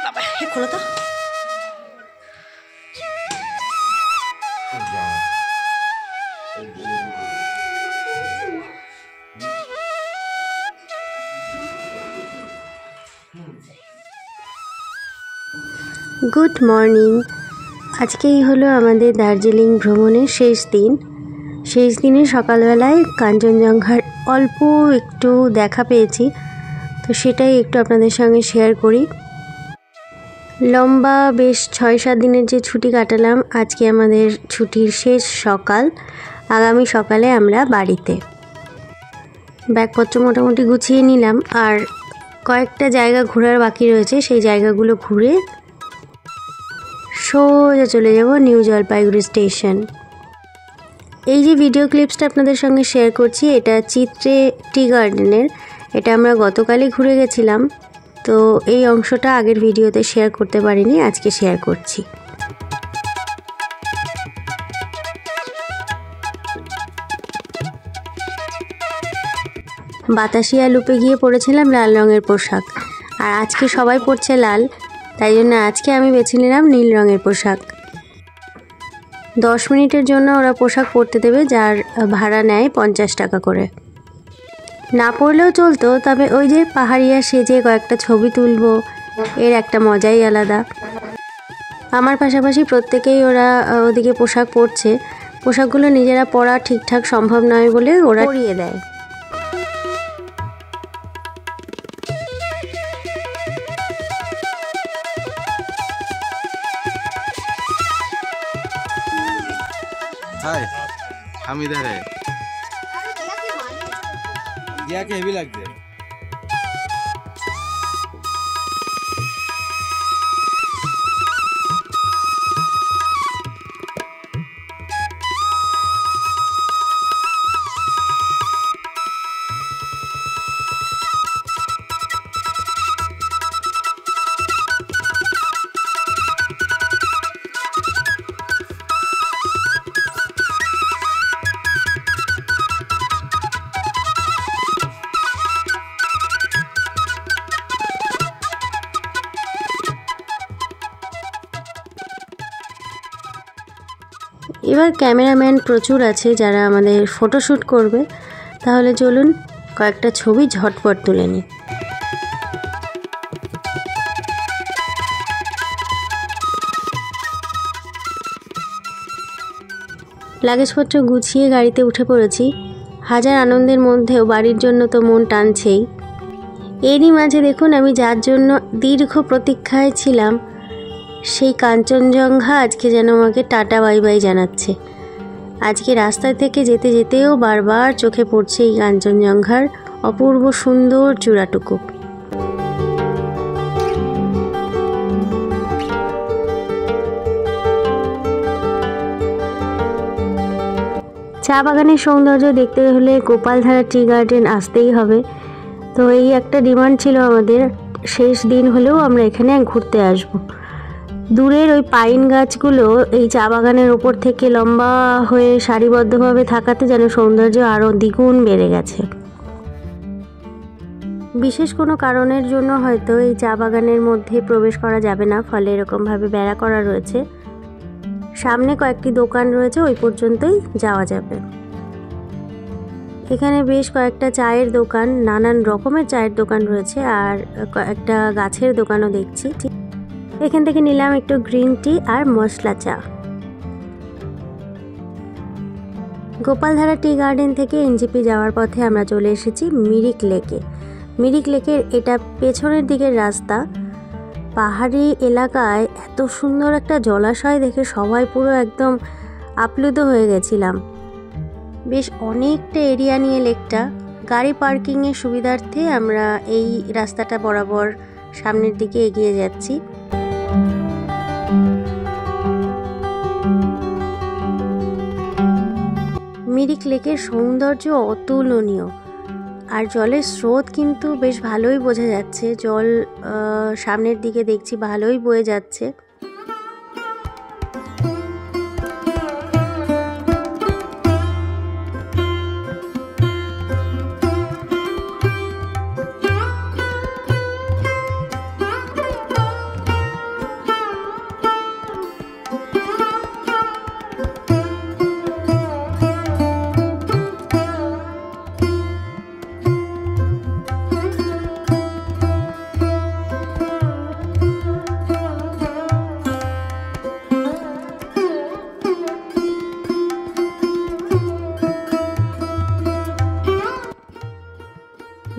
বাবা খোলো তো। Good morning. আজকেই হলো আমাদের দার্জিলিং ভ্রমণের শেষ দিন। শেষ দিনে সকালবেলায় কাঞ্চনজঙ্ঘার অল্প একটু দেখা পেয়েছি, তো সেটাই একটু আপনাদের সঙ্গে শেয়ার করি। লম্বা বেশ 6-7 দিনের যে ছুটি কাটালাম, আজকে আমাদের ছুটির শেষ সকাল। আগামী সকালে আমরা বাড়িতে। ব্যাগপত্র মোটামুটি গুছিয়ে নিলাম, আর কয়েকটা জায়গা ঘোরার বাকি রয়েছে, সেই জায়গাগুলো ঘুরে সোজা চলে যাব নিউ জলপাইগুড়ি স্টেশন। এই যে ভিডিও ক্লিপসটা আপনাদের সঙ্গে শেয়ার করছি, এটা চিত্রে টি গার্ডেনের। এটা আমরা গতকালই ঘুরে গেছিলাম, তো এই অংশটা আগের ভিডিওতে শেয়ার করতে পারিনি, আজকে শেয়ার করছি। বাতাসিয়া লুপে গিয়ে পরেছিলাম লাল রঙের পোশাক, আর আজকে সবাই পরছে লাল, তাই জন্য আজকে আমি বেছে নিলাম নীল রঙের পোশাক। 10 মিনিটের জন্য ওরা পোশাক পরতে দেবে, যার ভাড়া নেয় 50 টাকা করে। না পরলেও চলতো, তবে ওই যে পাহাড়িয়া সেজে কয়েকটা ছবি তুলবো, এর একটা মজাই আলাদা। আমার পাশাপাশি প্রত্যেকেই ওরা ওদিকে পোশাক পরছে। পোশাকগুলো নিজেরা পরা ঠিকঠাক সম্ভব নয় বলে ওরা পরিয়ে দেয়। हाय हम इधर है। क्या के हेवी लगते हैं। এবার ক্যামেরাম্যান প্রচুর আছে যারা আমাদের ফটোশ্যুট করবে, তাহলে চলুন কয়েকটা ছবি ঝটপট তুলে নিই। লাগেজপত্র গুছিয়ে গাড়িতে উঠে পড়েছি। হাজার আনন্দের মধ্যেও বাড়ির জন্য তো মন টানছেই। এরই মাঝে দেখুন, আমি যার জন্য দীর্ঘ প্রতীক্ষায় ছিলাম, সেই কাঞ্চনজঙ্ঘা আজকে যেন আমাকে টাটা বাই বাই জানাচ্ছে। আজকে রাস্তা থেকে যেতে যেতেও বারবার চোখে পড়ছে এই কাঞ্চনজঙ্ঘার অপূর্ব সুন্দর চূড়াটুকু। চা বাগানের সৌন্দর্য দেখতে হলে গোপালধারা টি গার্ডেন আসতেই হবে। তো এই একটা ডিমান্ড ছিল আমাদের, শেষ দিন হলেও আমরা এখানে ঘুরতে আসব। দূরের ওই পাইন গাছগুলো এই চা বাগানের ওপর থেকে লম্বা হয়ে সারিবদ্ধভাবে থাকাতে যেন সৌন্দর্য আরও দ্বিগুণ বেড়ে গেছে। বিশেষ কোনো কারণের জন্য হয়তো এই চা বাগানের মধ্যে প্রবেশ করা যাবে না, ফলে এরকমভাবে বেড়া করা রয়েছে। সামনে কয়েকটি দোকান রয়েছে, ওই পর্যন্তই যাওয়া যাবে। এখানে বেশ কয়েকটা চায়ের দোকান, নানান রকমের চায়ের দোকান রয়েছে, আর একটা গাছের দোকানও দেখছি। এখান থেকে নিলাম একটু গ্রিন টি আর মশলা চা। গোপালধারা টি গার্ডেন থেকে এনজিপি যাওয়ার পথে আমরা চলে এসেছি মিরিক লেকে। মিরিক লেকের এটা পেছনের দিকের রাস্তা। পাহাড়ি এলাকায় এত সুন্দর একটা জলাশয় দেখে সবাই পুরো একদম আপ্লুত হয়ে গেছিলাম। বেশ অনেকটা এরিয়া নিয়ে লেকটা। গাড়ি পার্কিংয়ের সুবিধার্থে আমরা এই রাস্তাটা বরাবর সামনের দিকে এগিয়ে যাচ্ছি। মিরিক লেকের সৌন্দর্য অতুলনীয়, আর জলের স্রোত কিন্তু বেশ ভালোই বোঝা যাচ্ছে। জল সামনের দিকে দেখছি ভালোই বয়ে যাচ্ছে।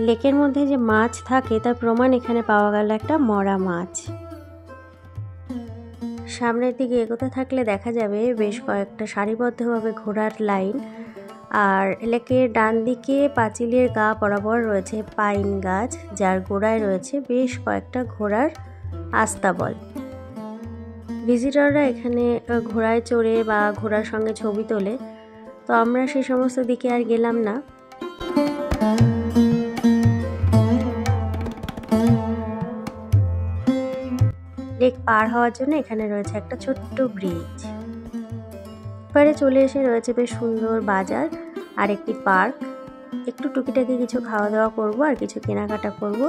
লেকের মধ্যে যে মাছ থাকে তার প্রমাণ এখানে পাওয়া গেল একটা মরা মাছ। সামনের দিকে এগোতে থাকলে দেখা যাবে বেশ কয়েকটা সারিবদ্ধভাবে ঘোড়ার লাইন, আর লেকের ডান দিকে পাঁচিলের গা বরাবর রয়েছে পাইন গাছ, যার গোড়ায় রয়েছে বেশ কয়েকটা ঘোড়ার আস্তাবল। ভিজিটররা এখানে ঘোড়ায় চড়ে বা ঘোড়ার সঙ্গে ছবি তোলে, তো আমরা সেই সমস্ত দিকে আর গেলাম না। লেক পার হওয়ার জন্য এখানে রয়েছে একটা ছোট্ট ব্রিজ। এবারে চলে এসে রয়েছে বেশ সুন্দর বাজার আর একটি পার্ক। একটু টুকিটাকি কিছু খাওয়া দাওয়া করব আর কিছু কেনাকাটা করব।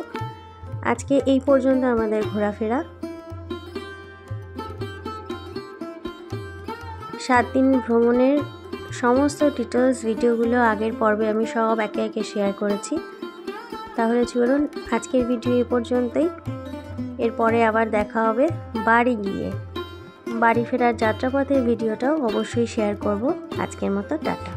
আজকে এই পর্যন্ত আমাদের ঘোরাফেরা। 7 দিন ভ্রমণের সমস্ত ডিটেলস ভিডিওগুলো আগের পর্বে আমি সব একে একে শেয়ার করেছি। তাহলে চলুন আজকের ভিডিও এই পর্যন্তই। এরপরে আবার দেখা হবে বাড়ি গিয়ে। বাড়ি ফেরার যাত্রাপথের ভিডিওটাও অবশ্যই শেয়ার করব। আজকের মতো টাটা।